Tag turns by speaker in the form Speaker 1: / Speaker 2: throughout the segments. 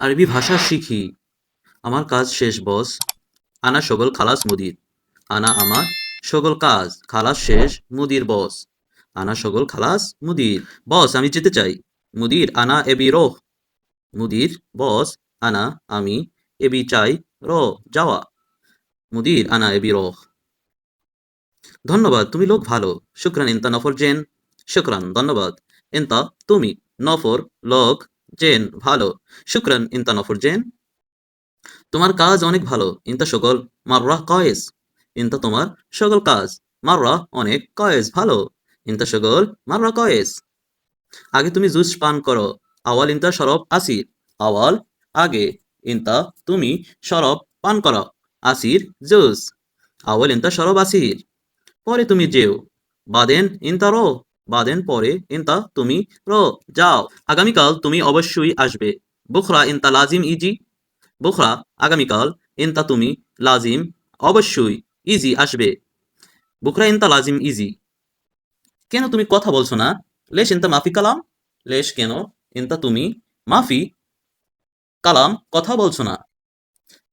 Speaker 1: আরবি ভাষা শিখি। আমার কাজ শেষ বস। আনা শগল খালাস মুদির। আনা আমার শগল কাজ খালাস শেষ মুদির বস। আনা শগল খালাস মুদির। বস আমি যেতে চাই। মুদির আনা এবি রোহ। মুদির বস আনা আমি এবি চাই যাওয়া। মুদির আনা এবি রোহ। ধন্যবাদ তুমি লোক ভালো। শুক্রান ইনতা নফর জেন। শুক্রান ধন্যবাদ। ইনতা তুমি নফর লোক জেন ভালো। শুক্রান ইনতা নফর জেন। তোমার কাজ অনেক ভালো। ইনতা সকল মাররা কয়েস। ইনতা তোমার সকল কাজ মাররা অনেক কয়েস ভালো। ইনতা সকল মাররা কয়েস। আগে তুমি জুস পান করো। আওয়াল ইনতা শরব আসির। আওয়াল আগে ইনতা তুমি শরব পান করো। আসির জুস। আওয়াল ইনতা শরব আসির। পরে তুমি যেও। বাদেন ইনতা রো। বাদেন পরে ইনতা তুমি রো যাও। আগামীকাল তুমি অবশ্যই আসবে। বুখরা ইনতা লাজিম ইজি। বুখরা আগামীকাল ইনতা তুমি লাজিম অবশ্যই ইজি আসবে। বুখরা ইনতা লাজিম ইজি। কেন তুমি কথা বলছো না? লেশ ইনতা মাফি কালাম। লেশ কেন ইনতা তুমি মাফি কালাম কথা বলছো না?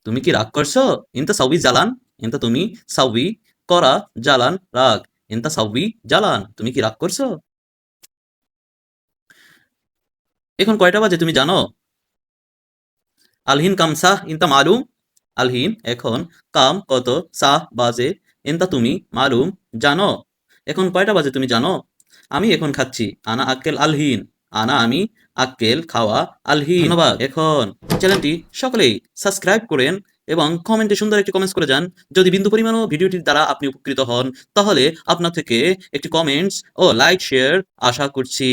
Speaker 1: তুমি কি রাগ করছো? ইনতা সাউবি জালান। ইনতা তুমি সাউবি করা জালান রাগ। ইনতা সাউবি জালান তুমি কি রাগ করছো? এখন কয়টা বাজে তুমি জানো? আলহিন কাম সাহ ইনতা মালুম। আলহিন এখন কাম কত সাহ বাজে ইনতা তুমি মালুম জানো। এখন কয়টা বাজে তুমি জানো? আমি এখন খাচ্ছি। আনা আক্কেল আলহিন। আনা আমি আক্কেল খাওয়া আলহিন। ধন্যবাদ। এখন চ্যানেলটি সকলেই সাবস্ক্রাইব করেন এবং কমেন্টে সুন্দর একটি কমেন্টস করে যান। যদি বিন্দু পরিমাণও ভিডিওটির দ্বারা আপনি উপকৃত হন তাহলে আপনার থেকে একটি কমেন্টস ও লাইক শেয়ার আশা করছি।